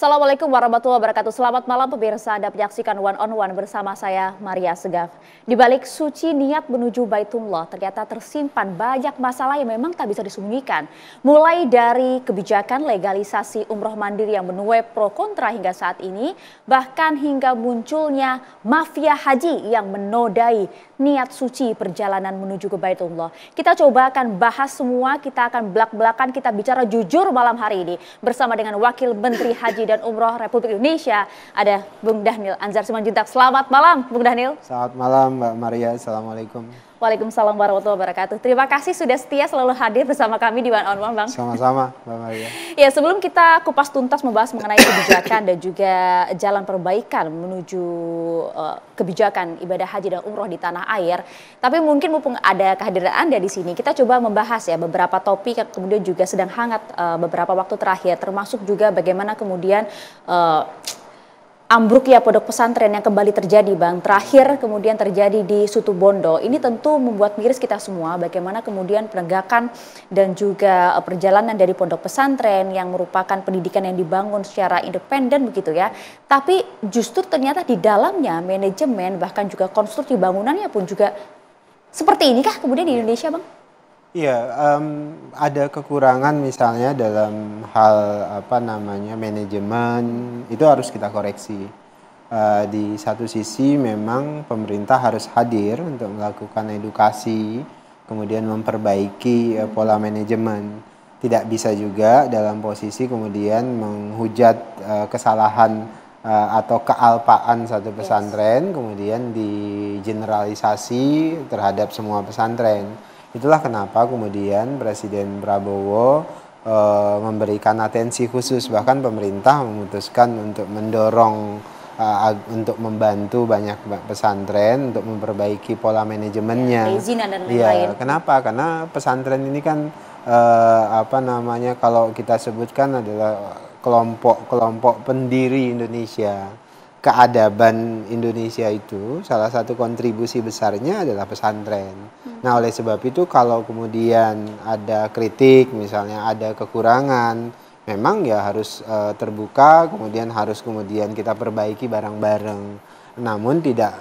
Assalamualaikum warahmatullahi wabarakatuh. Selamat malam pemirsa, Anda menyaksikan One on One bersama saya Maria Segaf. Di balik suci niat menuju Baitullah, ternyata tersimpan banyak masalah yang memang tak bisa disembunyikan. Mulai dari kebijakan legalisasi umroh mandiri yang menuai pro kontra hingga saat ini, bahkan hingga munculnya mafia haji yang menodai niat suci perjalanan menuju ke Baitullah. Kita coba akan bahas semua, kita akan belak-belakan, kita bicara jujur malam hari ini bersama dengan Wakil Menteri Haji dan Umroh Republik Indonesia, ada Bung Dhanil Anzar Simanjuntak. Selamat malam Bung Dhanil. Selamat malam Mbak Maria, Assalamualaikum. Waalaikumsalam warahmatullahi wabarakatuh. Terima kasih sudah setia selalu hadir bersama kami di One on One, Bang. Sama-sama Mbak Maria. Ya, sebelum kita kupas tuntas membahas mengenai kebijakan dan juga jalan perbaikan menuju kebijakan ibadah haji dan umroh di tanah air, tapi mungkin mumpung ada kehadiran Anda di sini, kita coba membahas ya beberapa topik yang kemudian juga sedang hangat beberapa waktu terakhir, termasuk juga bagaimana kemudian ambruk ya pondok pesantren yang kembali terjadi, Bang. Terakhir kemudian terjadi di Situbondo. Ini tentu membuat miris kita semua bagaimana kemudian penegakan dan juga perjalanan dari pondok pesantren yang merupakan pendidikan yang dibangun secara independen begitu ya. Tapi justru ternyata di dalamnya manajemen bahkan juga konstruksi bangunannya pun juga seperti ini kah kemudian di Indonesia, Bang? Iya, ada kekurangan misalnya dalam hal manajemen, itu harus kita koreksi. Di satu sisi memang pemerintah harus hadir untuk melakukan edukasi, kemudian memperbaiki pola manajemen. Tidak bisa juga dalam posisi kemudian menghujat kesalahan atau kealpaan satu pesantren, kemudian digeneralisasi terhadap semua pesantren. Itulah kenapa kemudian Presiden Prabowo memberikan atensi khusus, bahkan pemerintah memutuskan untuk mendorong untuk membantu banyak pesantren untuk memperbaiki pola manajemennya. Perizinan dan Iya, lain-lain. kenapa? Karena pesantren ini kan kalau kita sebutkan adalah kelompok-kelompok pendiri Indonesia. Keadaban Indonesia itu salah satu kontribusi besarnya adalah pesantren. Nah, oleh sebab itu kalau kemudian ada kritik, misalnya ada kekurangan, memang ya harus terbuka, kemudian kita perbaiki bareng-bareng. Namun tidak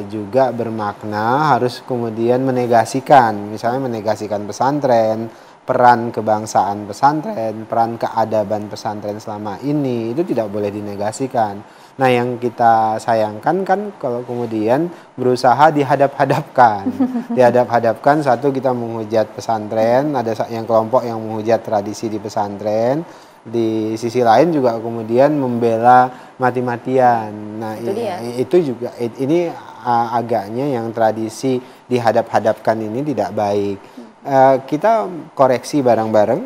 juga bermakna harus kemudian menegasikan, misalnya menegasikan pesantren, peran kebangsaan pesantren, peran keadaban pesantren selama ini, itu tidak boleh dinegasikan. Nah, yang kita sayangkan kan kalau kemudian berusaha dihadap-hadapkan. Dihadap-hadapkan, satu kita menghujat pesantren, ada yang kelompok yang menghujat tradisi di pesantren. Di sisi lain juga kemudian membela mati-matian. Nah, itu juga ini agaknya yang tradisi dihadap-hadapkan ini tidak baik. Kita koreksi bareng-bareng,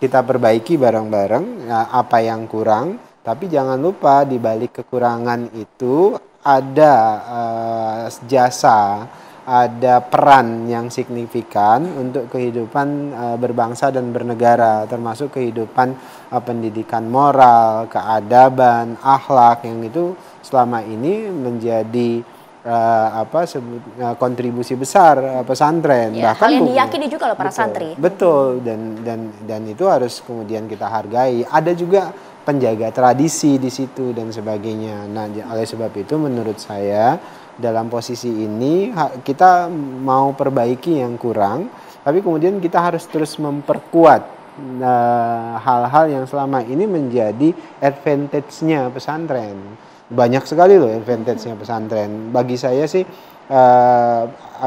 kita perbaiki bareng-bareng apa yang kurang. Tapi jangan lupa di balik kekurangan itu ada jasa, ada peran yang signifikan untuk kehidupan berbangsa dan bernegara, termasuk kehidupan pendidikan moral, keadaban, akhlak yang itu selama ini menjadi kontribusi besar pesantren. Ya, bahkan hal yang diyakini juga oleh para santri. Betul, dan itu harus kemudian kita hargai. Ada juga penjaga tradisi di situ dan sebagainya. Nah, oleh sebab itu menurut saya dalam posisi ini kita mau perbaiki yang kurang, tapi kemudian kita harus terus memperkuat hal-hal yang selama ini menjadi advantage-nya pesantren. Banyak sekali loh advantage-nya pesantren. Bagi saya sih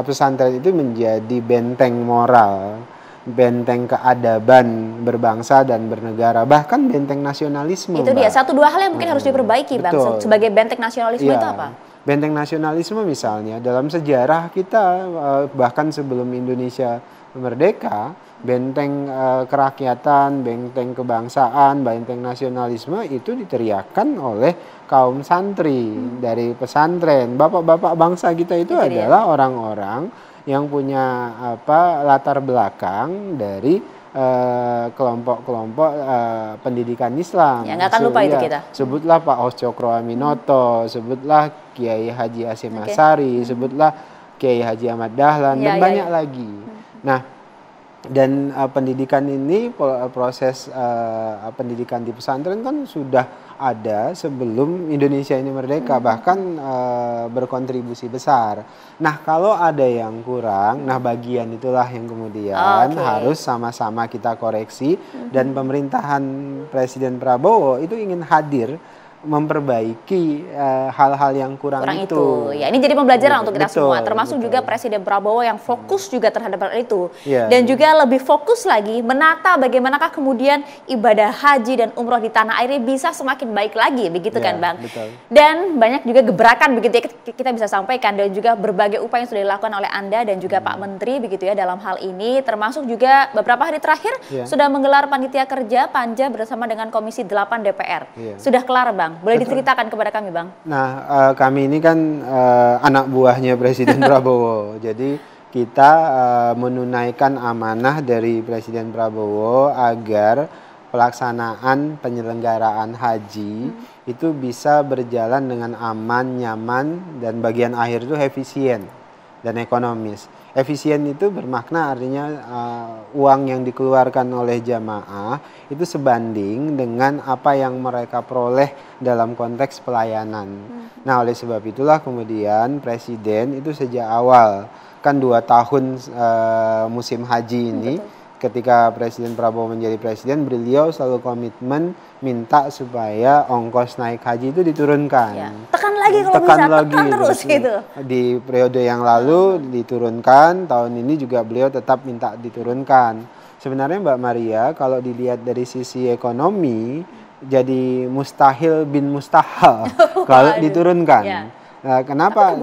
pesantren itu menjadi benteng moral, benteng keadaban berbangsa dan bernegara, bahkan benteng nasionalisme. Itu dia, satu dua hal yang mungkin harus diperbaiki, Bang. Sebagai benteng nasionalisme itu apa? Benteng nasionalisme misalnya dalam sejarah kita, bahkan sebelum Indonesia merdeka, benteng kerakyatan, benteng kebangsaan, benteng nasionalisme itu diteriakkan oleh kaum santri dari pesantren. Bapak-bapak bangsa kita itu adalah orang-orang yang punya latar belakang dari kelompok-kelompok pendidikan Islam. Ya, nggak akan lupa itu kita. Sebutlah Pak Os Cokro Aminoto, sebutlah Kiai Haji Hasyim Asy'ari, sebutlah Kiai Haji Ahmad Dahlan, dan banyak lagi. Nah, dan pendidikan ini, proses pendidikan di pesantren kan sudah ada sebelum Indonesia ini merdeka, bahkan berkontribusi besar. Nah, kalau ada yang kurang, nah bagian itulah yang kemudian harus sama-sama kita koreksi, dan pemerintahan Presiden Prabowo itu ingin hadir memperbaiki hal-hal yang kurang itu. Ya, ini jadi pembelajaran untuk kita Betul, semua, termasuk juga Presiden Prabowo yang fokus juga terhadap hal itu. Yeah. Dan juga lebih fokus lagi menata bagaimanakah kemudian ibadah haji dan umroh di tanah air bisa semakin baik lagi, begitu kan Bang? Betul. Dan banyak juga gebrakan begitu ya kita bisa sampaikan, dan juga berbagai upaya yang sudah dilakukan oleh Anda dan juga Pak Menteri begitu ya dalam hal ini, termasuk juga beberapa hari terakhir sudah menggelar panitia kerja Panja bersama dengan Komisi 8 DPR. Sudah kelar Bang? Boleh diceritakan kepada kami Bang? Nah, kami ini kan anak buahnya Presiden Prabowo. Jadi kita menunaikan amanah dari Presiden Prabowo agar pelaksanaan penyelenggaraan haji itu bisa berjalan dengan aman, nyaman, dan bagian akhir itu efisien dan ekonomis. Efisien itu bermakna artinya uang yang dikeluarkan oleh jamaah itu sebanding dengan apa yang mereka peroleh dalam konteks pelayanan. Nah, oleh sebab itulah kemudian Presiden itu sejak awal, kan 2 tahun musim haji ini, ketika Presiden Prabowo menjadi presiden, beliau selalu komitmen minta supaya ongkos naik haji itu diturunkan. Ya. Tekan lagi kalau bisa, tekan terus gitu. Di periode yang lalu diturunkan, tahun ini juga beliau tetap minta diturunkan. Sebenarnya Mbak Maria, kalau dilihat dari sisi ekonomi, jadi mustahil bin mustahil kalau diturunkan. Ya. Nah, kenapa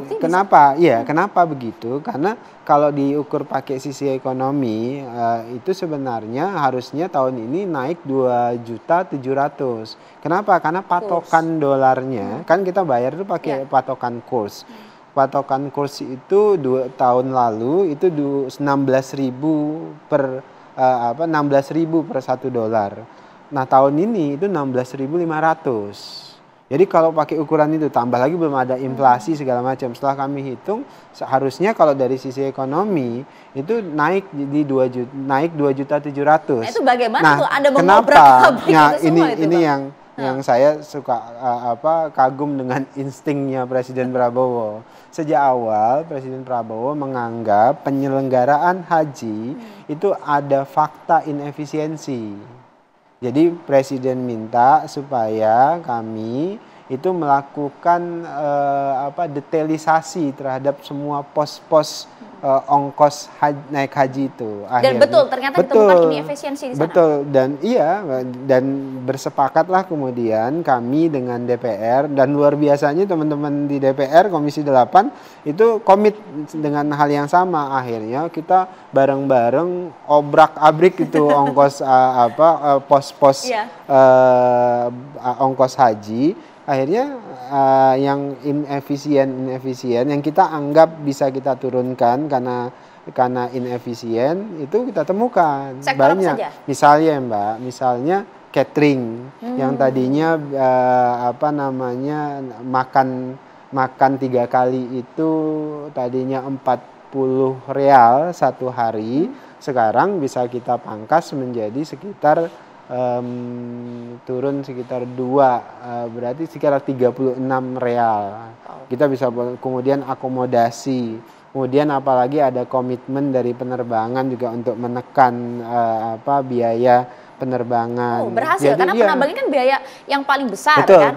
begitu? Karena kalau diukur pakai sisi ekonomi, itu sebenarnya harusnya tahun ini naik 2.700.000. Kenapa? Karena patokan dolarnya, kan kita bayar itu pakai patokan kurs. Patokan kurs itu 2 tahun lalu itu 16.000 per 16.000 per $1. Nah, tahun ini itu 16.500. Jadi kalau pakai ukuran itu, tambah lagi belum ada inflasi segala macam. Setelah kami hitung, seharusnya kalau dari sisi ekonomi itu naik di 2.700.000. Nah, itu bagaimana tuh Anda mengobrak pabrik itu semua itu, ini yang saya suka kagum dengan instingnya Presiden Prabowo. Sejak awal Presiden Prabowo menganggap penyelenggaraan haji itu ada fakta inefisiensi. Jadi Presiden minta supaya kami itu melakukan detailisasi terhadap semua pos-pos ongkos naik haji itu. Dan betul, ternyata ditemukan inefisiensi di sana. Betul, dan bersepakatlah kemudian kami dengan DPR, dan luar biasanya teman-teman di DPR Komisi 8 itu komit dengan hal yang sama. Akhirnya kita bareng-bareng obrak-abrik itu ongkos pos-pos ongkos haji. Akhirnya yang inefisien yang kita anggap bisa kita turunkan karena inefisien itu kita temukan. Sektor banyak. Misalnya catering yang tadinya makan 3 kali itu tadinya 40 real satu hari, sekarang bisa kita pangkas menjadi sekitar turun sekitar 2, berarti sekitar 36 real. Kita bisa kemudian akomodasi, kemudian apalagi ada komitmen dari penerbangan juga untuk menekan biaya penerbangan. Berhasil. Jadi, karena penerbangan kan biaya yang paling besar. Betul, kan,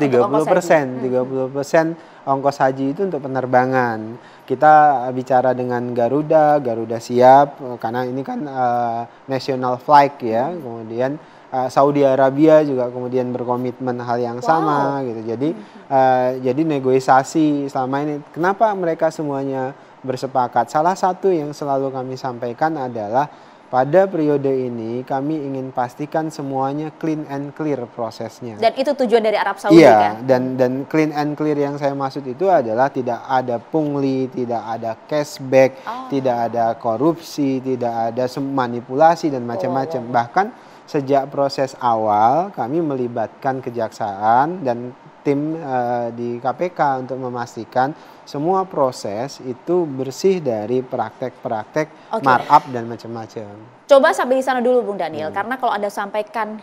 30% ongkos haji itu untuk penerbangan. Kita bicara dengan Garuda siap karena ini kan national flight ya. Kemudian Saudi Arabia juga kemudian berkomitmen hal yang sama gitu. Jadi negosiasi selama ini, kenapa mereka semuanya bersepakat? Salah satu yang selalu kami sampaikan adalah pada periode ini kami ingin pastikan semuanya clean and clear prosesnya. Dan itu tujuan dari Arab Saudi kan? Dan clean and clear yang saya maksud itu adalah tidak ada pungli, tidak ada cashback, tidak ada korupsi, tidak ada manipulasi dan macam-macam. Bahkan sejak proses awal kami melibatkan kejaksaan dan tim di KPK untuk memastikan semua proses itu bersih dari praktek-praktek markup dan macam-macam. Coba sampai di sana dulu Bung Daniel, karena kalau Anda sampaikan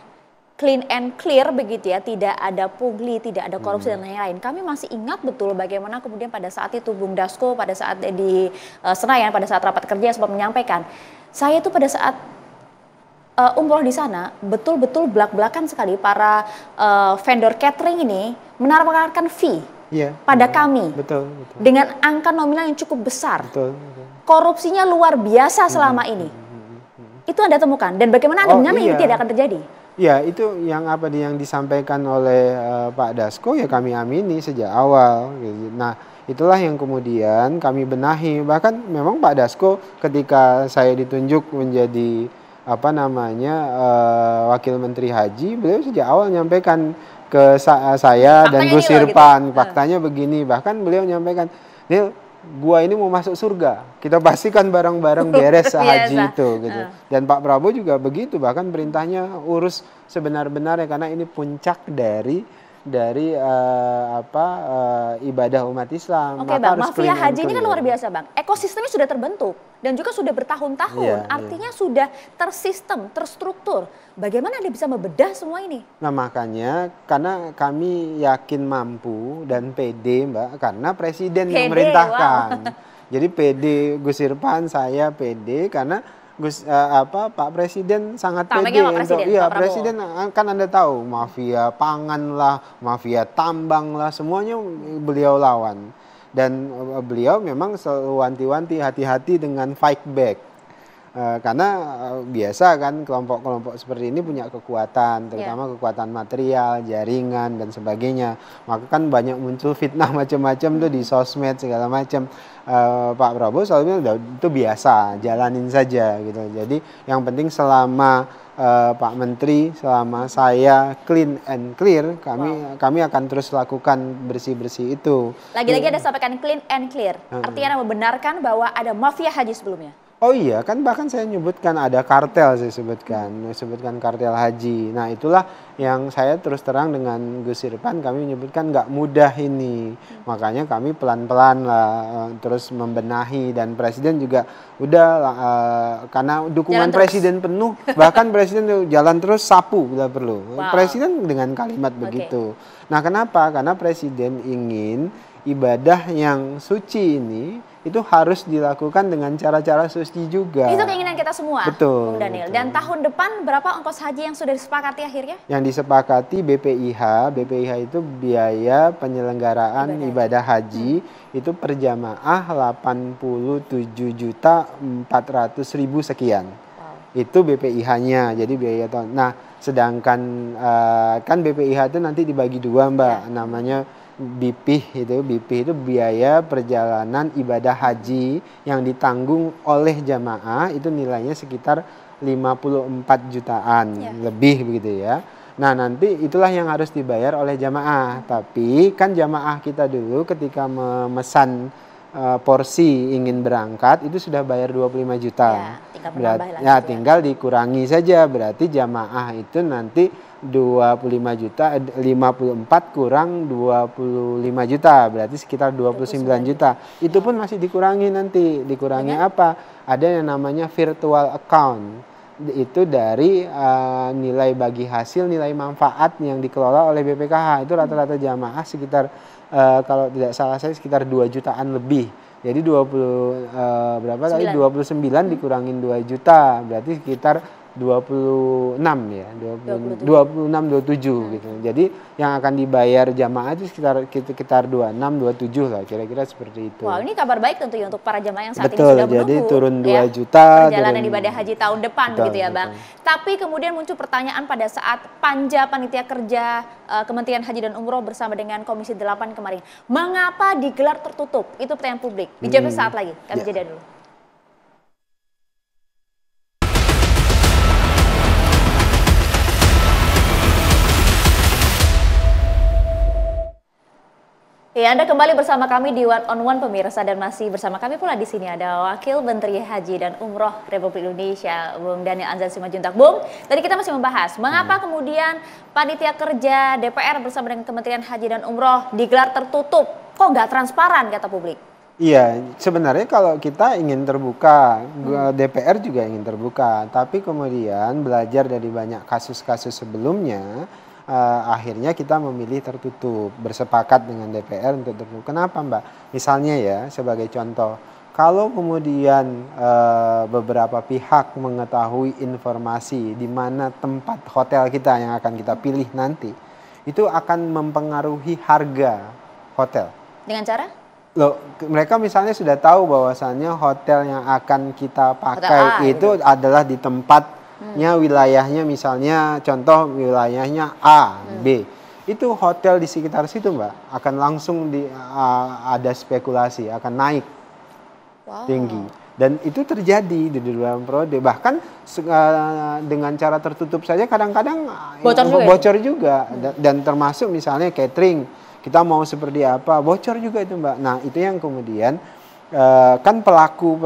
clean and clear begitu ya, tidak ada pungli, tidak ada korupsi dan lain-lain. Kami masih ingat betul bagaimana kemudian pada saat itu Bung Dasko pada saat di Senayan pada saat rapat kerja sempat menyampaikan, saya itu pada saat umroh di sana betul-betul belak-belakan sekali para vendor catering ini menawarkan fee pada kami dengan angka nominal yang cukup besar. Korupsinya luar biasa selama ini. Itu Anda temukan dan bagaimana Anda menjamin ini tidak akan terjadi? Ya, itu yang yang disampaikan oleh Pak Dasko ya kami amini sejak awal. Nah, itulah yang kemudian kami benahi. Bahkan memang Pak Dasko ketika saya ditunjuk menjadi Wakil Menteri Haji, beliau sejak awal menyampaikan ke saya dan Gus Irfan, faktanya begini. Bahkan beliau menyampaikan, Nil, gua ini mau masuk surga, kita pastikan barang-barang beres haji itu gitu. Dan Pak Prabowo juga begitu, bahkan perintahnya urus sebenar-benarnya karena ini puncak dari ibadah umat Islam. Oke Bang, mafia haji ini kan luar biasa Bang. Ekosistemnya sudah terbentuk dan juga sudah bertahun-tahun. Artinya sudah tersistem, terstruktur. Bagaimana Anda bisa membedah semua ini? Nah makanya karena kami yakin mampu dan pede Mbak, karena Presiden yang merintahkan. Jadi pede Gus Irfan, saya pede karena Pak Presiden sangat pede untuk Presiden kan Anda tahu mafia pangan lah, mafia tambang lah, semuanya beliau lawan dan beliau memang selalu wanti-wanti hati-hati dengan fight back karena biasa kan kelompok-kelompok seperti ini punya kekuatan, terutama kekuatan material, jaringan dan sebagainya. Maka kan banyak muncul fitnah macam-macam tuh di sosmed segala macam. Pak Prabowo selalu bilang itu biasa, jalanin saja gitu. Jadi yang penting selama Pak Menteri, selama saya clean and clear, kami akan terus lakukan bersih-bersih itu. Lagi-lagi ada sampaikan clean and clear, artinya membenarkan bahwa ada mafia haji sebelumnya. Oh iya, kan bahkan saya nyebutkan ada kartel, saya sebutkan kartel haji. Nah itulah yang saya terus terang dengan Gus Irfan, kami menyebutkan nggak mudah ini. Makanya kami pelan-pelan lah terus membenahi dan Presiden juga udah karena dukungan Presiden penuh, bahkan Presiden jalan terus sapu bila perlu. Presiden dengan kalimat begitu. Nah kenapa? Karena Presiden ingin ibadah yang suci ini itu harus dilakukan dengan cara-cara suci juga. Itu keinginan kita semua, betul, Bung Daniel. Dan tahun depan berapa ongkos haji yang sudah disepakati akhirnya? Yang disepakati BPIH itu biaya penyelenggaraan ibadah haji itu per jamaah 87.400.000 sekian. Itu BPIH-nya, jadi biaya tahun. Nah, sedangkan kan BPIH itu nanti dibagi dua Mbak, namanya BP itu biaya perjalanan ibadah haji yang ditanggung oleh jamaah itu nilainya sekitar 54 jutaan lebih begitu ya. Nah nanti itulah yang harus dibayar oleh jamaah. Tapi kan jamaah kita dulu ketika memesan porsi ingin berangkat itu sudah bayar 25 juta. Tinggal dikurangi saja, berarti jamaah itu nanti 25 juta, 54 kurang 25 juta, berarti sekitar 29 juta. Itu pun masih dikurangi nanti. Dikurangi apa? Ada yang namanya virtual account. Itu dari nilai bagi hasil, nilai manfaat yang dikelola oleh BPKH. Itu rata-rata jamaah sekitar, kalau tidak salah saya sekitar 2 jutaan lebih. Jadi 29 dikurangin 2 juta, berarti sekitar 26 ya, 26 27 gitu. Jadi yang akan dibayar jamaah itu sekitar 26 27 lah, kira-kira seperti itu. Wah, ini kabar baik tentunya untuk para jamaah yang saat ini sudah jadi menunggu turun 2 juta perjalanan ibadah haji tahun depan gitu ya, Bang. Tapi kemudian muncul pertanyaan pada saat Panja Panitia Kerja Kementerian Haji dan Umroh bersama dengan Komisi 8 kemarin. Mengapa digelar tertutup? Itu pertanyaan publik. Dijawab saat lagi. Kami jeda dulu. Ya, Anda kembali bersama kami di One on One pemirsa, dan masih bersama kami pula di sini ada Wakil Menteri Haji dan Umroh Republik Indonesia, Bung Daniel Anzar Simanjuntak. Bung, tadi kita masih membahas mengapa kemudian Panitia Kerja DPR bersama dengan Kementerian Haji dan Umroh digelar tertutup, kok nggak transparan kata publik? Iya, sebenarnya kalau kita ingin terbuka, DPR juga ingin terbuka, tapi kemudian belajar dari banyak kasus-kasus sebelumnya, akhirnya kita memilih tertutup, bersepakat dengan DPR untuk tertutup. Kenapa, Mbak? Misalnya ya, sebagai contoh, kalau kemudian beberapa pihak mengetahui informasi di mana tempat hotel kita yang akan kita pilih nanti, itu akan mempengaruhi harga hotel. Dengan cara? Loh, mereka misalnya sudah tahu bahwasannya hotel yang akan kita pakai itu gitu. adalah di tempatnya, wilayahnya, misalnya contoh wilayahnya A, B. Itu hotel di sekitar situ, Mbak, akan langsung ada spekulasi, akan naik tinggi. Dan itu terjadi di dalam periode. Bahkan dengan cara tertutup saja kadang-kadang bocor juga. Dan termasuk misalnya catering. Kita mau seperti apa, bocor juga itu, Mbak. Nah, itu yang kemudian kan pelaku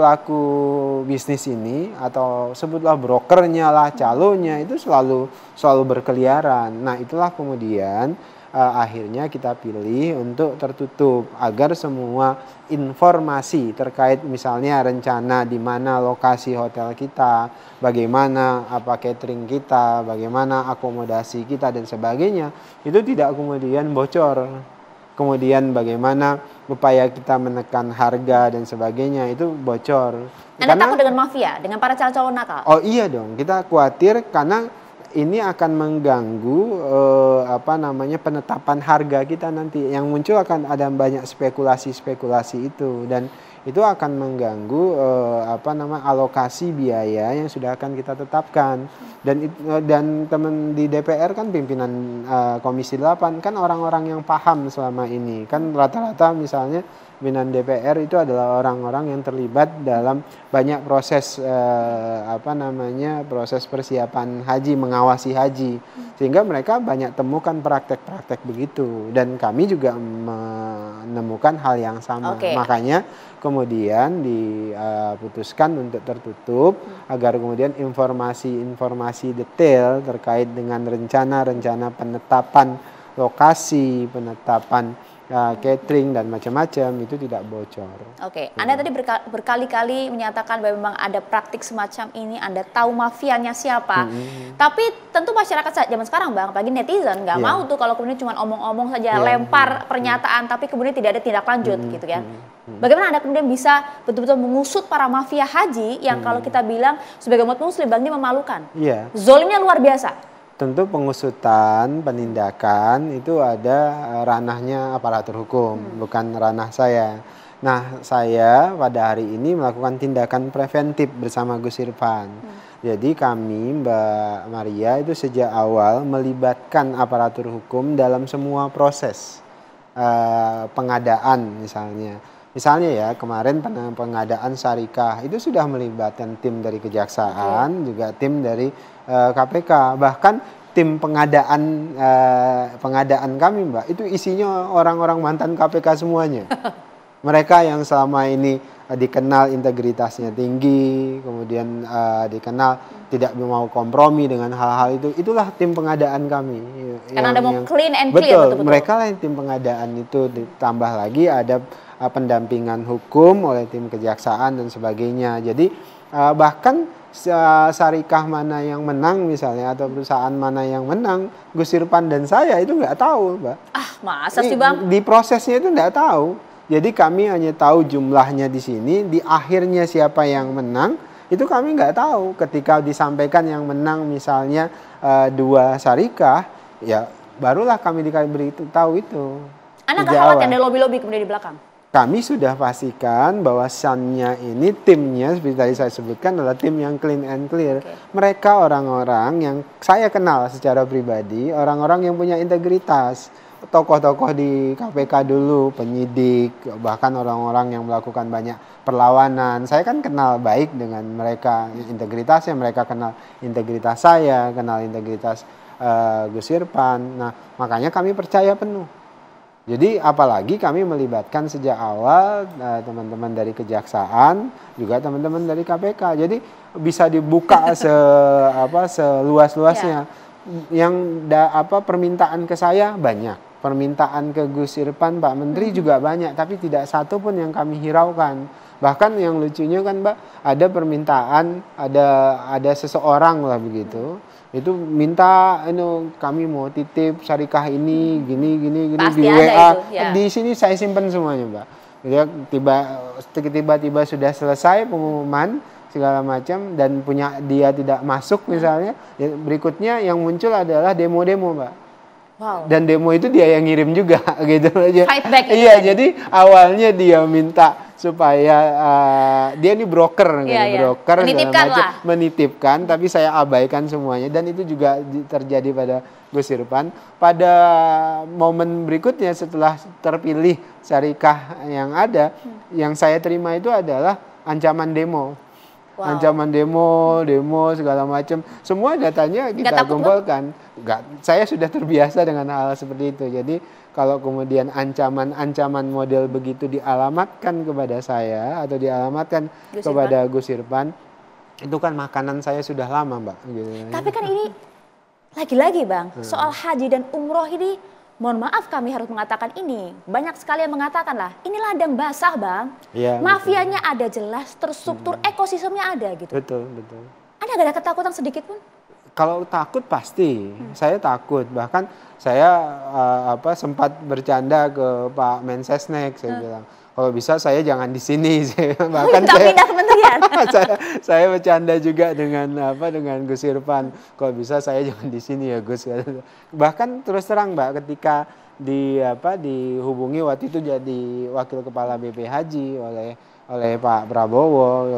bisnis ini, atau sebutlah brokernya lah, calonnya, itu selalu berkeliaran. Nah, itulah kemudian akhirnya kita pilih untuk tertutup, agar semua informasi terkait misalnya rencana di mana lokasi hotel kita, bagaimana catering kita, bagaimana akomodasi kita dan sebagainya, itu tidak kemudian bocor. Kemudian bagaimana upaya kita menekan harga dan sebagainya, itu bocor. Anda takut dengan mafia, dengan para calon nakal? Oh iya dong, kita khawatir karena ini akan mengganggu penetapan harga kita nanti. Yang muncul akan ada banyak spekulasi itu, dan itu akan mengganggu alokasi biaya yang sudah akan kita tetapkan. Dan teman di DPR kan pimpinan Komisi 8 kan orang-orang yang paham selama ini. Kan rata-rata misalnya pimpinan DPR itu adalah orang-orang yang terlibat dalam banyak proses proses persiapan haji, mengawasi haji, sehingga mereka banyak temukan praktek-praktek begitu, dan kami juga menemukan hal yang sama. Makanya kemudian diputuskan untuk tertutup, agar kemudian informasi detail terkait dengan rencana penetapan lokasi, penetapan catering dan macam-macam itu tidak bocor. Anda tadi berkali-kali menyatakan bahwa memang ada praktik semacam ini, Anda tahu mafianya siapa. Tapi tentu masyarakat zaman sekarang, Bang, apalagi netizen nggak mau tuh kalau kemudian cuma omong-omong saja, lempar pernyataan tapi kemudian tidak ada tindak lanjut gitu ya. Bagaimana Anda kemudian bisa betul-betul mengusut para mafia haji yang kalau kita bilang sebagai umat muslim, Bang, ini memalukan. Zolimnya luar biasa. Tentu pengusutan, penindakan itu ada ranahnya aparatur hukum, bukan ranah saya. Nah, saya pada hari ini melakukan tindakan preventif bersama Gus Irfan. Jadi kami, Mbak Maria, itu sejak awal melibatkan aparatur hukum dalam semua proses pengadaan misalnya. Misalnya ya, kemarin pengadaan syarikah itu sudah melibatkan tim dari Kejaksaan, juga tim dari KPK. Bahkan tim pengadaan kami, Mbak, itu isinya orang-orang mantan KPK semuanya. Mereka yang selama ini dikenal integritasnya tinggi, kemudian dikenal tidak mau kompromi dengan hal-hal itu. Itulah tim pengadaan kami. Karena Anda mau clean and Betul, clear. mereka lah yang tim pengadaan itu. Ditambah lagi ada pendampingan hukum oleh tim Kejaksaan dan sebagainya. Jadi bahkan syarikah mana yang menang misalnya, atau perusahaan mana yang menang, Gus Irfan dan saya itu nggak tahu, Mbak. Masa sih, Bang? Di prosesnya itu nggak tahu. Jadi kami hanya tahu jumlahnya di sini, di akhirnya siapa yang menang itu kami nggak tahu. Ketika disampaikan yang menang misalnya 2 syarikah, ya barulah kami diberitahu itu. Anda nggak khawatir ada lobby-lobby kemudian di belakang? Kami sudah pastikan bahwasannya ini timnya seperti tadi saya sebutkan adalah tim yang clean and clear. Mereka orang-orang yang saya kenal secara pribadi, orang-orang yang punya integritas. Tokoh-tokoh di KPK dulu, penyidik, bahkan orang-orang yang melakukan banyak perlawanan. Saya kan kenal baik dengan mereka, integritasnya, mereka kenal integritas saya, kenal integritas Gus Irfan. Nah, makanya kami percaya penuh. Jadi apalagi kami melibatkan sejak awal teman-teman dari Kejaksaan, juga teman-teman dari KPK. Jadi bisa dibuka seluas-luasnya. Yang permintaan ke saya banyak. permintaan ke Gus Irfan, Pak Menteri juga banyak, tapi tidak satu pun yang kami hiraukan. Bahkan yang lucunya kan Mbak, ada permintaan, ada seseorang lah begitu, itu minta, kami mau titip syarikah ini, gini Pasti di ada WA. itu, ya. Di sini saya simpan semuanya Mbak. Jadi tiba-tiba sudah selesai pengumuman segala macam dan punya dia tidak masuk misalnya, berikutnya yang muncul adalah demo-demo Mbak. Wow. Dan demo itu dia yang ngirim juga gitu aja. Fight back itu iya, tadi. jadi awalnya dia minta supaya dia ini broker, broker menitipkan lah. menitipkan, tapi saya abaikan semuanya dan itu juga terjadi pada Gus Irfan. Pada momen berikutnya setelah terpilih syarikah yang ada, yang saya terima itu adalah ancaman demo. Wow. Ancaman demo segala macam, semua datanya kita kumpulkan. Saya sudah terbiasa dengan hal seperti itu. Jadi kalau kemudian ancaman model begitu dialamatkan kepada saya atau dialamatkan kepada Gus Irfan, itu kan makanan saya sudah lama Mbak. Gitu. Tapi kan ini lagi-lagi Bang, soal haji dan umroh ini, mohon maaf kami harus mengatakan ini. Banyak sekali yang mengatakan lah, ini ladang basah Bang. Ya, mafianya ada jelas, terstruktur ekosistemnya ada gitu. Betul. Ada gak ada ketakutan sedikit pun? Kalau takut pasti, saya takut. Bahkan saya sempat bercanda ke Pak Mensesnek, saya bilang, kalau bisa saya jangan di sini. Bahkan pindah kementerian. saya bercanda juga dengan Gus Irfan. Kalau bisa saya jangan di sini ya Gus. Bahkan terus terang Mbak, ketika dihubungi waktu itu jadi wakil kepala BP Haji oleh Pak Prabowo,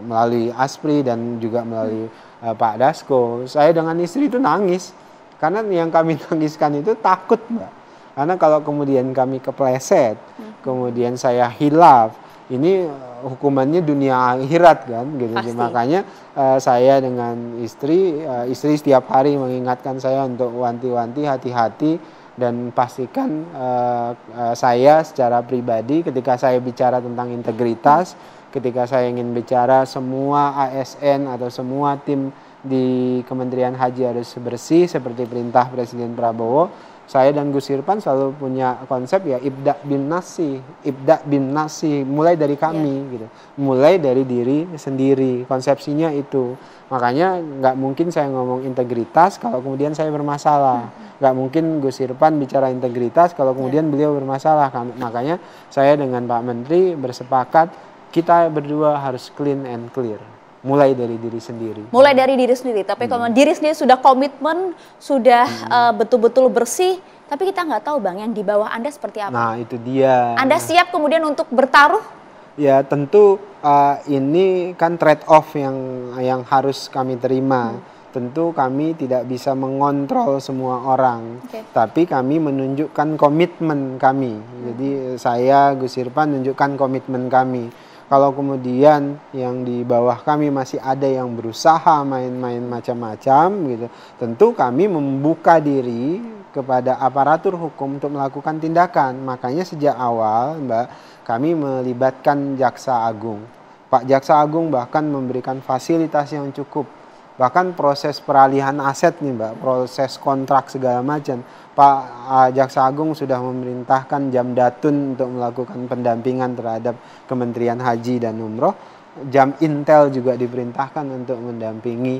melalui Aspri dan juga melalui Pak Dasko, saya dengan istri itu nangis karena yang kami nangiskan itu takut Mbak. Karena kalau kemudian kami kepleset, kemudian saya hilaf, ini hukumannya dunia akhirat kan, gitu. Pasti. Makanya saya dengan istri setiap hari mengingatkan saya untuk wanti-wanti, hati-hati dan pastikan saya secara pribadi ketika saya bicara tentang integritas, ketika saya ingin bicara semua ASN atau semua tim di Kementerian Haji harus bersih seperti perintah Presiden Prabowo. Saya dan Gus Irfan selalu punya konsep ya ibda bin nasi, mulai dari kami gitu, mulai dari diri sendiri, konsepsinya itu. Makanya nggak mungkin saya ngomong integritas kalau kemudian saya bermasalah, nggak mungkin Gus Irfan bicara integritas kalau kemudian beliau bermasalah. Makanya saya dengan Pak Menteri bersepakat kita berdua harus clean and clear. Mulai dari diri sendiri. Mulai dari diri sendiri, tapi kalau diri sendiri sudah komitmen, sudah betul-betul bersih, tapi kita nggak tahu Bang, yang di bawah Anda seperti apa. Nah itu dia. Anda siap kemudian untuk bertaruh? Ya tentu ini kan trade off yang harus kami terima. Tentu kami tidak bisa mengontrol semua orang, tapi kami menunjukkan komitmen kami. Jadi saya Gus Irfan menunjukkan komitmen kami. Kalau kemudian yang di bawah kami masih ada yang berusaha main-main macam-macam gitu, tentu kami membuka diri kepada aparatur hukum untuk melakukan tindakan. Makanya sejak awal Mbak, kami melibatkan Jaksa Agung. Pak Jaksa Agung bahkan memberikan fasilitas yang cukup. Bahkan proses peralihan aset nih Mbak, proses kontrak segala macam. Pak Jaksa Agung sudah memerintahkan Jamdatun untuk melakukan pendampingan terhadap Kementerian Haji dan Umroh. Jam Intel juga diperintahkan untuk mendampingi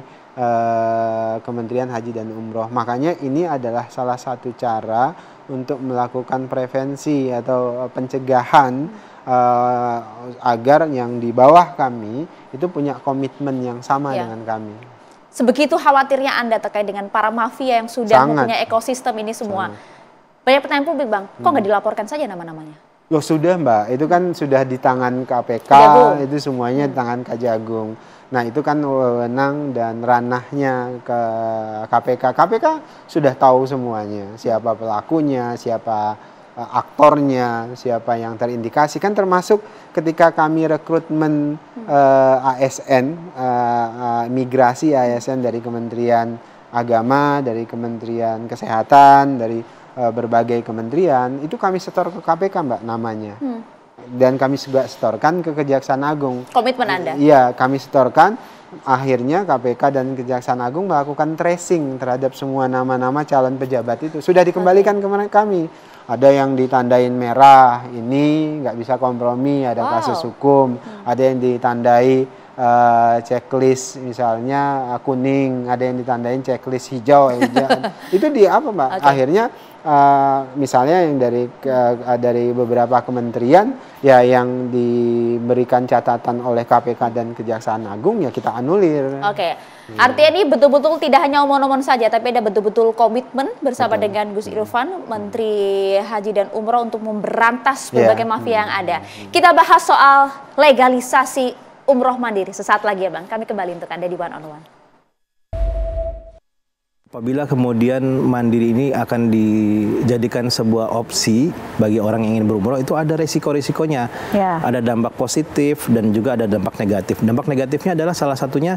Kementerian Haji dan Umroh. Makanya ini adalah salah satu cara untuk melakukan prevensi atau pencegahan agar yang di bawah kami itu punya komitmen yang sama dengan kami. Sebegitu khawatirnya Anda terkait dengan para mafia yang sudah mempunyai ekosistem ini semua. Banyak pertanyaan publik Bang, kok nggak dilaporkan saja nama-namanya? Loh sudah Mbak, itu kan sudah di tangan KPK, itu semuanya di tangan Kejagung. Nah itu kan wewenang dan ranahnya ke KPK. KPK sudah tahu semuanya, siapa pelakunya, siapa aktornya, siapa yang terindikasi. Kan termasuk ketika kami rekrutmen ASN, migrasi ASN dari Kementerian Agama, dari Kementerian Kesehatan, dari berbagai kementerian, itu kami setor ke KPK Mbak namanya. Dan kami juga setorkan ke Kejaksaan Agung. Komitmen Anda? Iya, kami setorkan akhirnya KPK dan Kejaksaan Agung melakukan tracing terhadap semua nama-nama calon pejabat itu. Sudah dikembalikan ke kami. Ada yang ditandain merah, ini nggak bisa kompromi, ada kasus hukum. Ada yang ditandai checklist misalnya kuning, ada yang ditandain checklist hijau. Itu di apa, Mbak? Akhirnya misalnya yang dari beberapa kementerian ya yang diberikan catatan oleh KPK dan Kejaksaan Agung ya kita anulir. Artinya ini betul-betul tidak hanya omong-omong saja, tapi ada betul-betul komitmen bersama dengan Gus Irfan, Menteri Haji dan Umroh untuk memberantas berbagai mafia yang ada. Kita bahas soal legalisasi umroh mandiri sesaat lagi ya Bang. Kami kembali untuk Anda di One on One. Apabila kemudian mandiri ini akan dijadikan sebuah opsi bagi orang yang ingin berumroh, itu ada resiko-resikonya. Ada dampak positif dan juga ada dampak negatif. Dampak negatifnya adalah salah satunya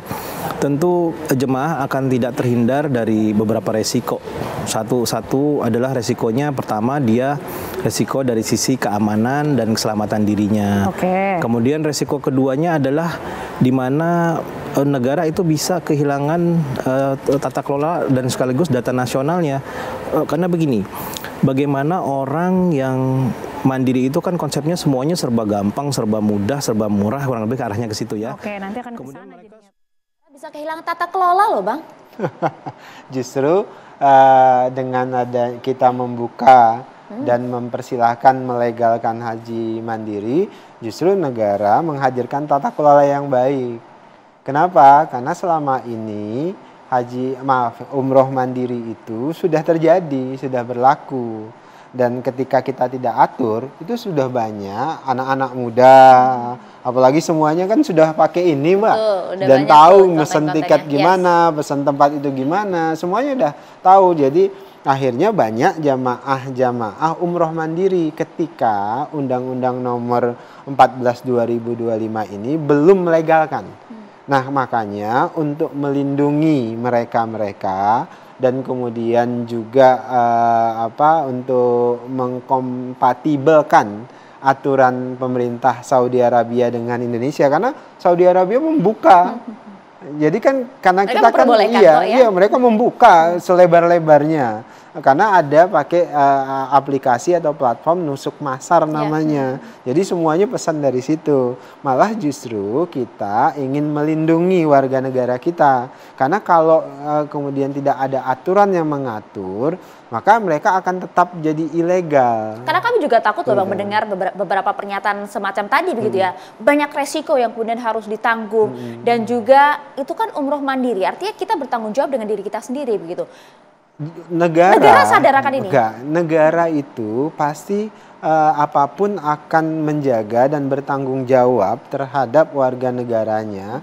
tentu jemaah akan tidak terhindar dari beberapa resiko. Satu adalah resikonya pertama dia resiko dari sisi keamanan dan keselamatan dirinya. Kemudian resiko keduanya adalah di mana negara itu bisa kehilangan tata kelola dan sekaligus data nasionalnya. Karena begini, bagaimana orang yang mandiri itu kan konsepnya semuanya serba gampang, serba mudah, serba murah, kurang lebih ke arahnya ke situ ya. Nanti akan kemudian mereka bisa kehilangan tata kelola loh Bang. Justru dengan ada kita membuka dan mempersilahkan melegalkan haji mandiri, justru negara menghadirkan tata kelola yang baik. Kenapa? Karena selama ini umroh mandiri itu sudah terjadi, sudah berlaku. Dan ketika kita tidak atur, itu sudah banyak anak-anak muda, apalagi semuanya kan sudah pakai ini Mbak. Dan tahu mesen tiket gimana, pesan tempat itu gimana, semuanya udah tahu. Jadi akhirnya banyak jamaah umroh mandiri ketika Undang-Undang Nomor 14 2025 ini belum melegalkan. Nah makanya untuk melindungi mereka dan kemudian juga untuk mengkompatibelkan aturan pemerintah Saudi Arabia dengan Indonesia, karena Saudi Arabia membuka. Jadi kan karena mereka kita kan mereka membuka selebar-lebarnya karena ada pakai aplikasi atau platform Nusuk Masar namanya. Jadi semuanya pesan dari situ. Malah justru kita ingin melindungi warga negara kita. Karena kalau kemudian tidak ada aturan yang mengatur, maka mereka akan tetap jadi ilegal. Karena kami juga takut loh Bang mendengar beberapa pernyataan semacam tadi begitu ya. Banyak resiko yang kemudian harus ditanggung dan juga itu kan umroh mandiri. Artinya kita bertanggung jawab dengan diri kita sendiri begitu. Negara sadar akan ini? Negara itu pasti apapun akan menjaga dan bertanggung jawab terhadap warga negaranya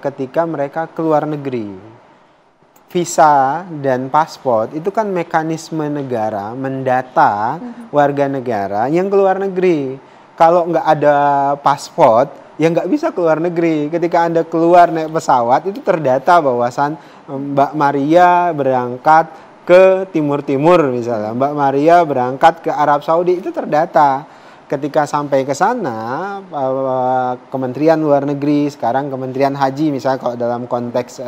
ketika mereka keluar negeri. Visa dan paspor itu kan mekanisme negara mendata warga negara yang keluar negeri. Kalau nggak ada paspor, ya nggak bisa keluar negeri. Ketika Anda keluar naik pesawat itu terdata bahwasan Mbak Maria berangkat ke Timur-Timur misalnya, Mbak Maria berangkat ke Arab Saudi, itu terdata. Ketika sampai ke sana, Kementerian Luar Negeri, sekarang Kementerian Haji misalnya kalau dalam konteks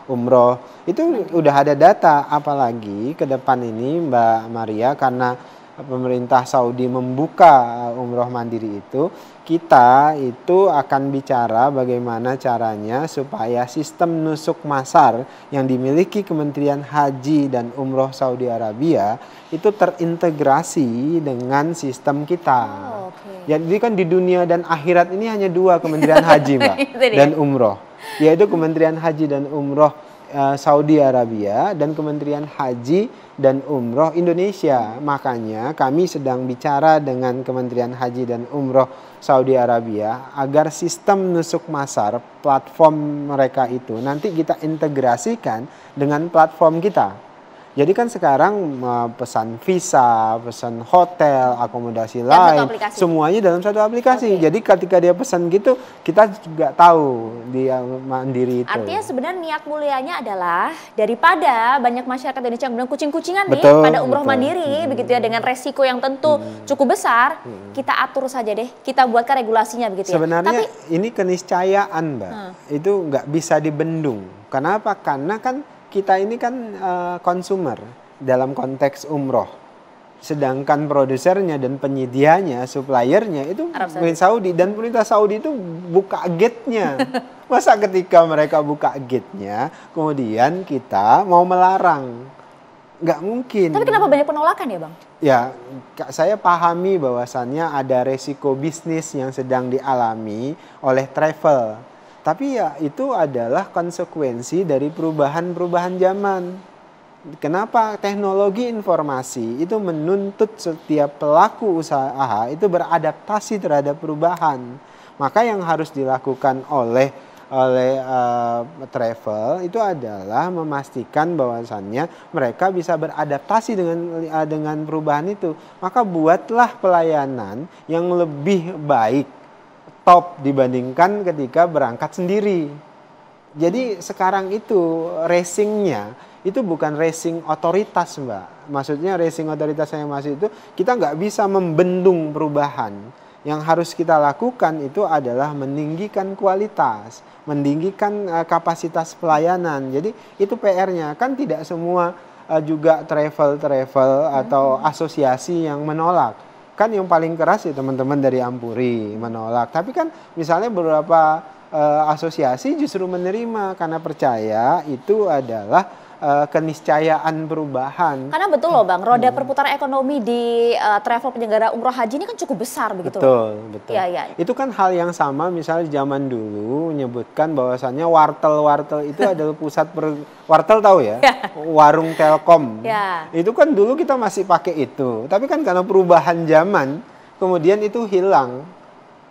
umroh, itu udah ada data. Apalagi ke depan ini Mbak Maria, karena pemerintah Saudi membuka umroh mandiri itu, kita itu akan bicara bagaimana caranya supaya sistem nusuk masar yang dimiliki Kementerian Haji dan Umroh Saudi Arabia itu terintegrasi dengan sistem kita. Jadi kan di dunia dan akhirat ini hanya dua Kementerian Haji Mbak dan Umroh, yaitu Kementerian Haji dan Umroh Saudi Arabia dan Kementerian Haji dan Umroh Indonesia. Makanya kami sedang bicara dengan Kementerian Haji dan Umroh Saudi Arabia agar sistem nusuk masar platform mereka itu nanti kita integrasikan dengan platform kita. Jadi kan sekarang pesan visa, pesan hotel, akomodasi dalam lain, semuanya dalam satu aplikasi. Jadi ketika dia pesan gitu, kita juga tahu dia mandiri itu. Artinya sebenarnya niat mulianya adalah daripada banyak masyarakat Indonesia yang bilang kucing-kucingan nih pada umroh mandiri, begitu ya, dengan resiko yang tentu cukup besar, kita atur saja deh, kita buatkan regulasinya begitu ya. Sebenarnya ini keniscayaan, Mbak, itu nggak bisa dibendung. Kenapa? Karena kan kita ini kan konsumer dalam konteks umroh. Sedangkan produsernya dan penyedianya, suppliernya itu pemerintah Saudi. Dan pemerintah Saudi itu buka gate-nya. Masa ketika mereka buka gate-nya, kemudian kita mau melarang? Nggak mungkin. Tapi kenapa banyak penolakan ya, Bang? Ya, saya pahami bahwasannya ada resiko bisnis yang sedang dialami oleh travel. Tapi ya itu adalah konsekuensi dari perubahan-perubahan zaman. Kenapa teknologi informasi itu menuntut setiap pelaku usaha itu beradaptasi terhadap perubahan. Maka yang harus dilakukan oleh travel itu adalah memastikan bahwasannya mereka bisa beradaptasi dengan perubahan itu. Maka buatlah pelayanan yang lebih baik, top dibandingkan ketika berangkat sendiri. Jadi sekarang itu racingnya itu bukan racing otoritas, Mbak. Maksudnya racing otoritas yang masih itu kita nggak bisa membendung perubahan. Yang harus kita lakukan itu adalah meninggikan kualitas, meninggikan kapasitas pelayanan. Jadi itu PR-nya. Kan tidak semua juga travel atau asosiasi yang menolak. Kan yang paling keras ya teman-teman dari Ampuri menolak. Tapi kan misalnya beberapa asosiasi justru menerima karena percaya itu adalah keniscayaan perubahan. Karena betul loh Bang, roda perputaran ekonomi di travel penyelenggara umroh haji ini kan cukup besar begitu. Betul. Ya. Itu kan hal yang sama misalnya zaman dulu menyebutkan bahwasannya wartel itu adalah pusat wartel tahu ya? Warung Telkom. Itu kan dulu kita masih pakai itu. Tapi kan karena perubahan zaman kemudian itu hilang.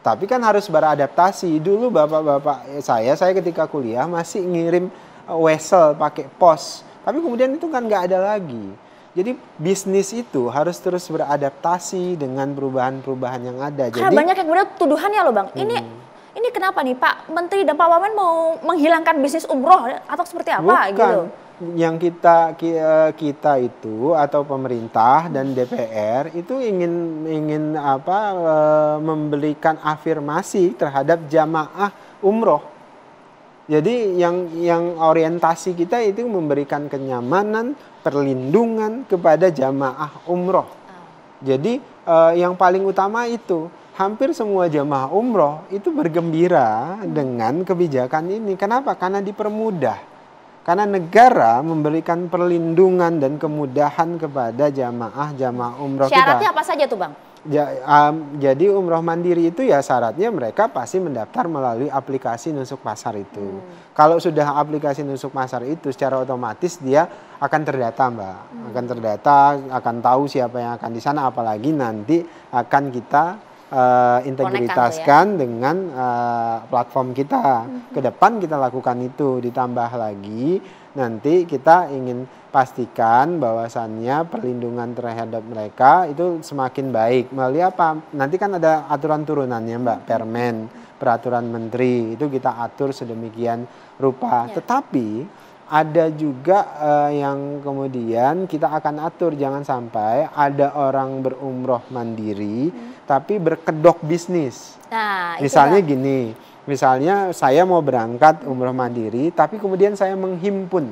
Tapi kan harus beradaptasi. Dulu bapak-bapak saya ketika kuliah masih ngirim wesel pakai pos, tapi kemudian itu kan nggak ada lagi. Jadi bisnis itu harus terus beradaptasi dengan perubahan-perubahan yang ada. Karena banyak yang kemudian tuduhannya loh Bang, ini kenapa nih Pak Menteri dan Pak Wamen mau menghilangkan bisnis umroh atau seperti apa? Bukan. Gitu? Yang kita itu atau pemerintah dan DPR itu ingin memberikan afirmasi terhadap jamaah umroh. Jadi yang orientasi kita itu memberikan kenyamanan, perlindungan kepada jamaah umroh. Jadi yang paling utama itu, hampir semua jamaah umroh itu bergembira dengan kebijakan ini. Kenapa? Karena dipermudah. Karena negara memberikan perlindungan dan kemudahan kepada jamaah umroh kita. Syaratnya apa saja tuh Bang? Jadi umroh mandiri itu ya syaratnya mereka pasti mendaftar melalui aplikasi Nusuk Pasar itu. Kalau sudah aplikasi Nusuk Pasar itu secara otomatis dia akan terdata Mbak. Akan terdata, akan tahu siapa yang akan di sana, apalagi nanti akan kita integritaskan dengan platform kita. Ke depan kita lakukan itu, ditambah lagi nanti kita ingin pastikan bahwasannya perlindungan terhadap mereka itu semakin baik. Melalui apa? Nanti kan ada aturan turunannya Mbak, Permen, peraturan menteri, itu kita atur sedemikian rupa. Tetapi ada juga yang kemudian kita akan atur, jangan sampai ada orang berumroh mandiri tapi berkedok bisnis. Nah, misalnya gini, misalnya saya mau berangkat umroh mandiri tapi kemudian saya menghimpun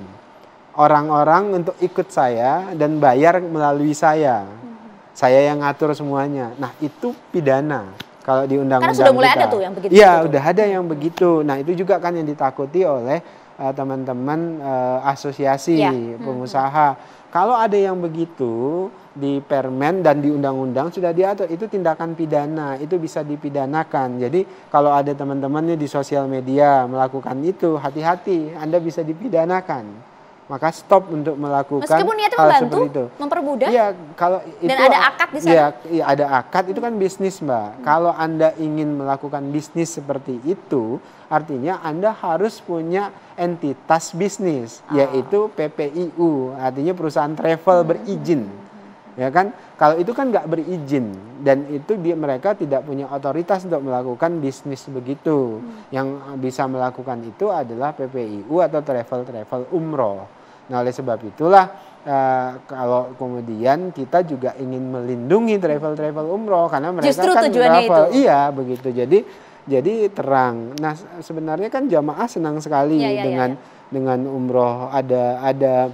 orang-orang untuk ikut saya dan bayar melalui saya. Saya yang ngatur semuanya. Nah, itu pidana. Kalau di undang-undang kita. Karena sudah mulai ada tuh yang begitu. Iya, udah ada yang begitu. Nah, itu juga kan yang ditakuti oleh teman-teman asosiasi pengusaha. Kalau ada yang begitu di Permen dan di undang-undang sudah diatur, itu tindakan pidana, itu bisa dipidanakan. Jadi kalau ada teman-teman di sosial media melakukan itu, hati-hati, Anda bisa dipidanakan. maka stop untuk melakukan meskipun niatnya hal membantu, seperti itu. mempermudah. Iya, kalau itu dan ada akad di sana. Iya, ada akad, itu kan bisnis, Mbak. Kalau Anda ingin melakukan bisnis seperti itu, artinya Anda harus punya entitas bisnis, yaitu PPIU, artinya perusahaan travel berizin. Ya kan, kalau itu kan nggak berizin dan itu mereka tidak punya otoritas untuk melakukan bisnis begitu. Yang bisa melakukan itu adalah PPIU atau travel umroh. Nah, oleh sebab itulah kalau kemudian kita juga ingin melindungi travel umroh karena mereka justru kan tujuannya travel, itu. iya begitu. Jadi terang. Nah, sebenarnya kan jamaah senang sekali dengan umroh, ada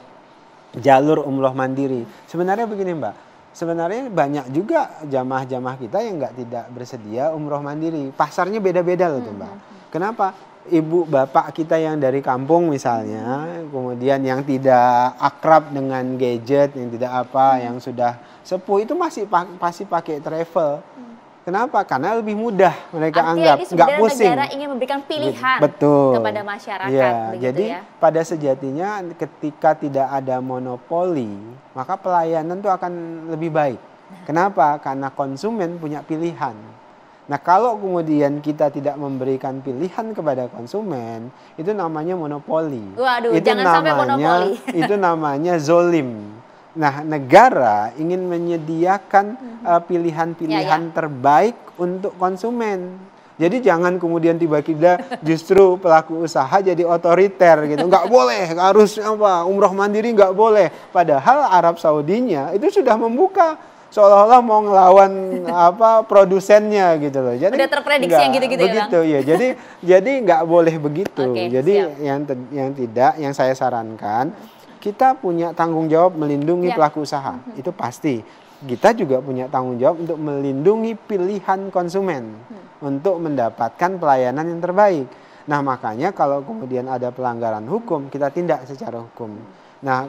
jalur umroh mandiri. Sebenarnya begini, Mbak. Sebenarnya banyak juga jamaah-jamaah kita yang tidak bersedia umroh mandiri. Pasarnya beda-beda loh tuh, Mbak. Kenapa? Ibu bapak kita yang dari kampung misalnya, kemudian yang tidak akrab dengan gadget, yang tidak yang sudah sepuh itu pasti pakai travel. Kenapa? Karena lebih mudah mereka anggap, nggak pusing. Negara ingin memberikan pilihan kepada masyarakat. Ya, jadi pada sejatinya ketika tidak ada monopoli, maka pelayanan itu akan lebih baik. Kenapa? Karena konsumen punya pilihan. Nah, kalau kemudian kita tidak memberikan pilihan kepada konsumen, itu namanya monopoli. Waduh, jangan sampai monopoli. Itu namanya zolim. Nah, negara ingin menyediakan pilihan-pilihan terbaik untuk konsumen. Jadi jangan kemudian tiba-tiba justru pelaku usaha jadi otoriter gitu. Nggak boleh, harus umroh mandiri nggak boleh. Padahal Arab Saudinya itu sudah membuka seolah-olah mau ngelawan produsennya gitu loh. Jadi udah terprediksi yang gitu-gitu ya, Bang. Ya. Jadi nggak boleh begitu. Jadi siap. yang saya sarankan, kita punya tanggung jawab melindungi pelaku usaha, itu pasti. Kita juga punya tanggung jawab untuk melindungi pilihan konsumen untuk mendapatkan pelayanan yang terbaik. Nah, makanya kalau kemudian ada pelanggaran hukum, kita tindak secara hukum. Nah,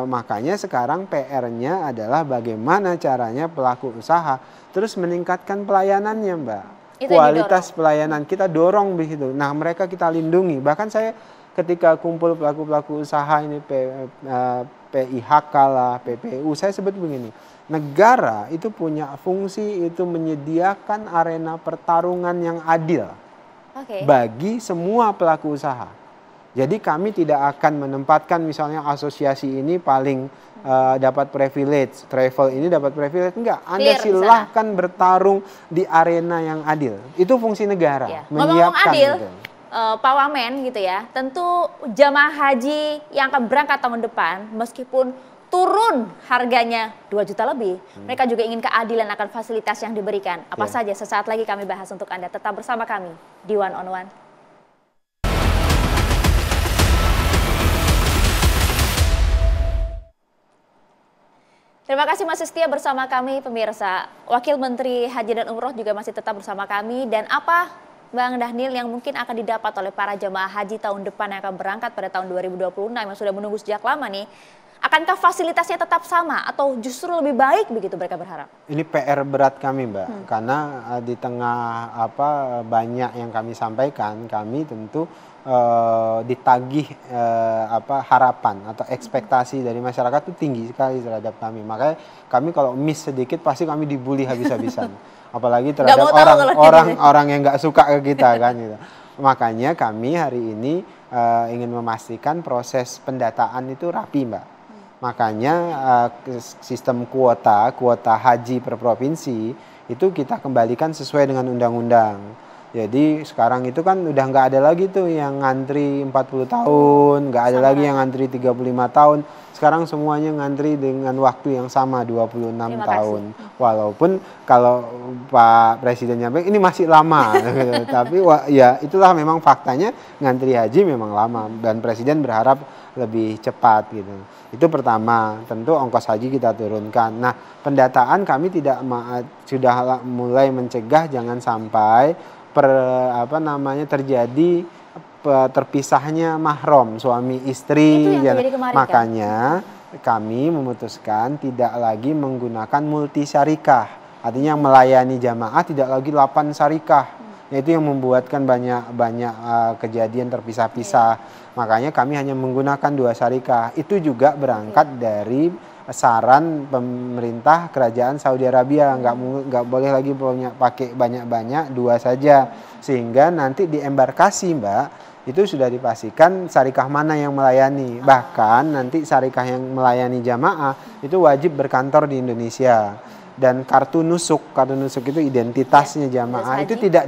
makanya sekarang PR-nya adalah bagaimana caranya pelaku usaha terus meningkatkan pelayanannya, Mbak. Kualitas pelayanan kita dorong begitu. Nah, mereka kita lindungi. Bahkan saya ketika kumpul pelaku-pelaku usaha ini PIHK lah, PPU, saya sebut begini, negara itu punya fungsi itu menyediakan arena pertarungan yang adil bagi semua pelaku usaha. Jadi kami tidak akan menempatkan misalnya asosiasi ini paling dapat privilege, travel ini dapat privilege, enggak. Anda silahkan bertarung di arena yang adil. Itu fungsi negara, menyiapkan adil. Gitu. Pak Wamen gitu ya, tentu jamaah haji yang akan berangkat tahun depan meskipun turun harganya 2 juta lebih, mereka juga ingin keadilan akan fasilitas yang diberikan. Apa saja sesaat lagi kami bahas untuk Anda. Tetap bersama kami di One on One. Terima kasih masih setia bersama kami pemirsa. Wakil Menteri Haji dan Umroh juga masih tetap bersama kami. Dan apa Bang Dhanil yang mungkin akan didapat oleh para jemaah haji tahun depan yang akan berangkat pada tahun 2026 yang sudah menunggu sejak lama nih, akankah fasilitasnya tetap sama atau justru lebih baik begitu mereka berharap? Ini PR berat kami, Mbak, karena di tengah banyak yang kami sampaikan, kami tentu ditagih harapan atau ekspektasi dari masyarakat itu tinggi sekali terhadap kami. Makanya kami kalau miss sedikit pasti kami dibully habis-habisan. Apalagi terhadap orang yang nggak suka ke kita kan gitu. Makanya kami hari ini ingin memastikan proses pendataan itu rapi, Mbak. Makanya sistem kuota haji per provinsi itu kita kembalikan sesuai dengan undang-undang. Jadi sekarang itu kan udah nggak ada lagi tuh yang ngantri 40 tahun, nggak ada lagi yang ngantri 35 tahun. Sekarang semuanya ngantri dengan waktu yang sama 26 tahun. Walaupun kalau Pak Presiden nyampe ini masih lama gitu. Tapi ya itulah memang faktanya, ngantri haji memang lama dan Presiden berharap lebih cepat gitu. Itu pertama, tentu ongkos haji kita turunkan. Nah, pendataan kami sudah mulai mencegah jangan sampai terjadi terpisahnya mahram suami istri. Makanya kami memutuskan tidak lagi menggunakan multi syarikah. Artinya melayani jamaah tidak lagi 8 syarikah. Itu yang membuatkan banyak kejadian terpisah-pisah. Makanya kami hanya menggunakan 2 syarikah. Itu juga berangkat dari saran pemerintah kerajaan Saudi Arabia, nggak boleh lagi pakai banyak-banyak, 2 saja, sehingga nanti di embarkasi Mbak itu sudah dipastikan syarikah mana yang melayani. Bahkan nanti syarikah yang melayani jamaah itu wajib berkantor di Indonesia. Dan kartu nusuk itu identitasnya jamaah itu tidak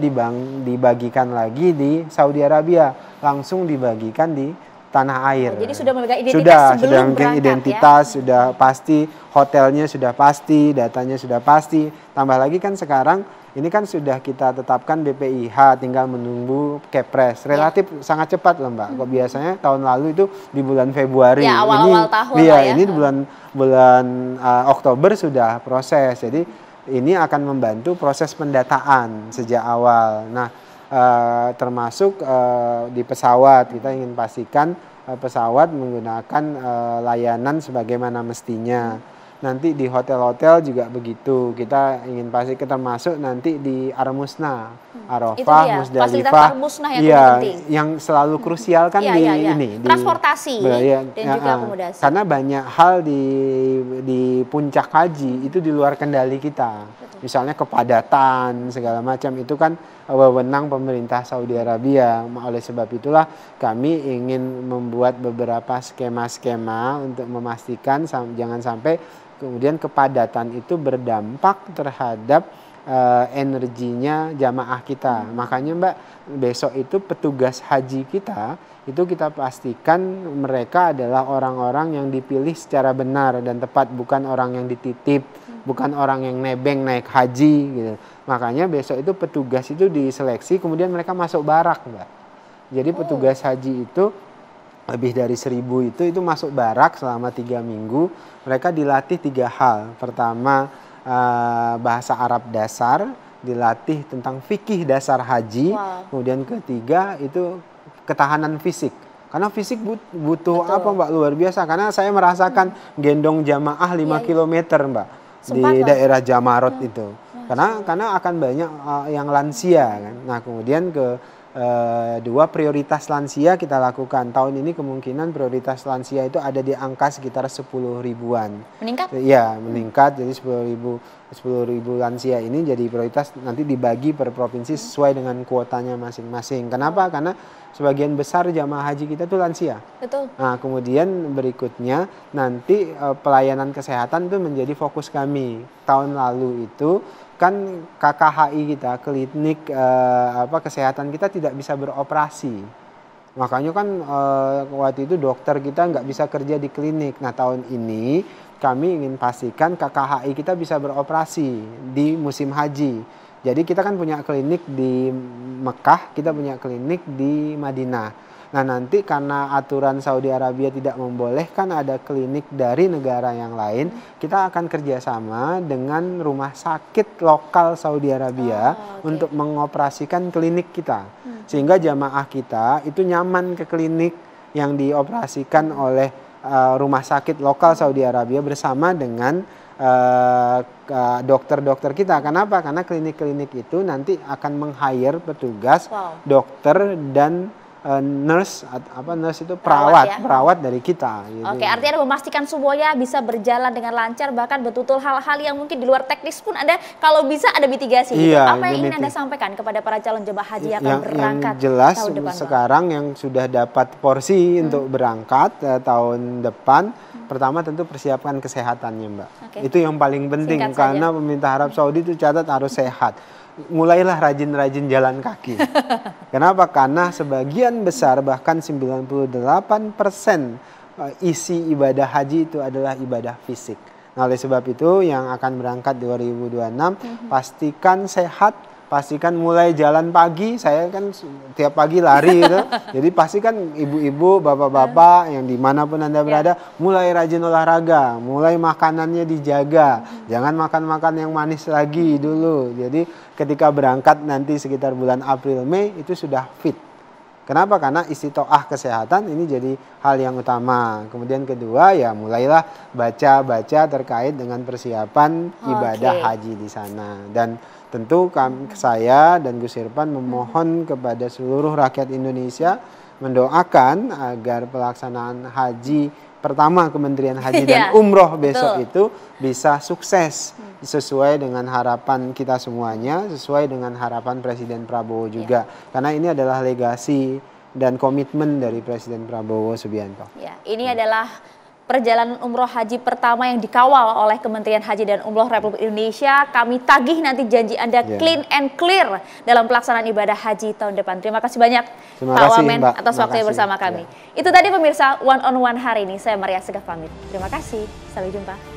dibagikan lagi di Saudi Arabia, langsung dibagikan di tanah air. Jadi sudah memegang identitas sudah memegang identitas, sudah pasti, hotelnya sudah pasti, datanya sudah pasti. Tambah lagi kan sekarang ini kan sudah kita tetapkan BPIH, tinggal menunggu Kepres. Relatif sangat cepat loh Mbak. Kok biasanya tahun lalu itu di bulan Februari. Ya, awal-awal tahun iya, lah ya. ini di bulan Oktober sudah proses. Jadi ini akan membantu proses pendataan sejak awal. Nah, termasuk di pesawat kita ingin pastikan pesawat menggunakan layanan sebagaimana mestinya. Nanti di hotel-hotel juga begitu, kita ingin pastikan, termasuk nanti di Armusna, Arafah, Musdalifah, yang selalu krusial kan ini transportasi dan juga akomodasi. Karena banyak hal di puncak haji itu di luar kendali kita. Misalnya kepadatan segala macam itu kan wewenang pemerintah Saudi Arabia. Oleh sebab itulah kami ingin membuat beberapa skema-skema untuk memastikan jangan sampai kemudian kepadatan itu berdampak terhadap energinya jamaah kita. Makanya Mbak, besok itu petugas haji kita itu kita pastikan mereka adalah orang-orang yang dipilih secara benar dan tepat, bukan orang yang dititip, bukan orang yang nebeng naik haji gitu. Makanya besok itu petugas itu diseleksi, kemudian mereka masuk barak Mbak. Jadi petugas haji itu lebih dari 1000 itu masuk barak selama 3 minggu. Mereka dilatih 3 hal. Pertama, bahasa Arab dasar, dilatih tentang fikih dasar haji. Kemudian ketiga itu ketahanan fisik. Karena fisik butuh apa Mbak, luar biasa. Karena saya merasakan gendong jamaah 5 km Mbak di daerah Jamarot itu. Karena akan banyak yang lansia kan. Nah, kemudian dua, prioritas lansia kita lakukan. Tahun ini kemungkinan prioritas lansia itu ada di angka sekitar 10 ribuan. Meningkat? Iya, meningkat. Jadi 10 ribu lansia ini jadi prioritas, nanti dibagi per provinsi sesuai dengan kuotanya masing-masing. Kenapa? Karena sebagian besar jamaah haji kita itu lansia. Betul. Nah, kemudian berikutnya nanti pelayanan kesehatan itu menjadi fokus kami. Tahun lalu itu kan KKHI kita, klinik kesehatan kita tidak bisa beroperasi. Makanya kan waktu itu dokter kita nggak bisa kerja di klinik. Nah, tahun ini kami ingin pastikan KKHI kita bisa beroperasi di musim haji. Jadi kita kan punya klinik di Mekah, kita punya klinik di Madinah. Nah, nanti karena aturan Saudi Arabia tidak membolehkan ada klinik dari negara yang lain, kita akan kerjasama dengan rumah sakit lokal Saudi Arabia untuk mengoperasikan klinik kita. Sehingga jamaah kita itu nyaman ke klinik yang dioperasikan oleh rumah sakit lokal Saudi Arabia bersama dengan dokter-dokter kita. Kenapa? Karena klinik-klinik itu nanti akan meng-hire petugas, dokter dan nurse itu perawat dari kita gitu. Oke, artinya ada memastikan semuanya bisa berjalan dengan lancar, bahkan betul-betul hal-hal yang mungkin di luar teknis pun ada, kalau bisa ada mitigasi gitu. Apa yang ingin Anda sampaikan kepada para calon jemaah haji yang akan berangkat yang jelas tahun depan, sekarang yang sudah dapat porsi untuk berangkat tahun depan, pertama tentu persiapkan kesehatannya Mbak. Itu yang paling penting. Karena pemerintah Arab Saudi itu catat harus sehat. Mulailah rajin-rajin jalan kaki. Kenapa? Karena sebagian besar, bahkan 98% isi ibadah haji itu adalah ibadah fisik. Nah, oleh sebab itu yang akan berangkat 2026 pastikan sehat, pastikan mulai jalan pagi. Saya kan tiap pagi lari gitu. Jadi pastikan ibu-ibu, bapak-bapak yang dimanapun Anda berada, mulai rajin olahraga, mulai makanannya dijaga. Jangan makan-makan yang manis lagi dulu. Jadi ketika berangkat nanti sekitar bulan April Mei itu sudah fit. Kenapa? Karena istitoah kesehatan ini jadi hal yang utama. Kemudian kedua ya mulailah baca-baca terkait dengan persiapan ibadah haji di sana. Dan tentu saya dan Gus Irfan memohon kepada seluruh rakyat Indonesia mendoakan agar pelaksanaan haji pertama Kementerian Haji dan Umroh besok itu bisa sukses sesuai dengan harapan kita semuanya, sesuai dengan harapan Presiden Prabowo juga. Karena ini adalah legasi dan komitmen dari Presiden Prabowo Subianto. Ya, ini adalah perjalanan umroh haji pertama yang dikawal oleh Kementerian Haji dan Umroh Republik Indonesia. Kami tagih nanti janji Anda clean and clear dalam pelaksanaan ibadah haji tahun depan. Terima kasih banyak Pak Wamen atas waktunya bersama kami. Itu tadi pemirsa One on One hari ini. Saya Maria Segaf pamit. Terima kasih. Sampai jumpa.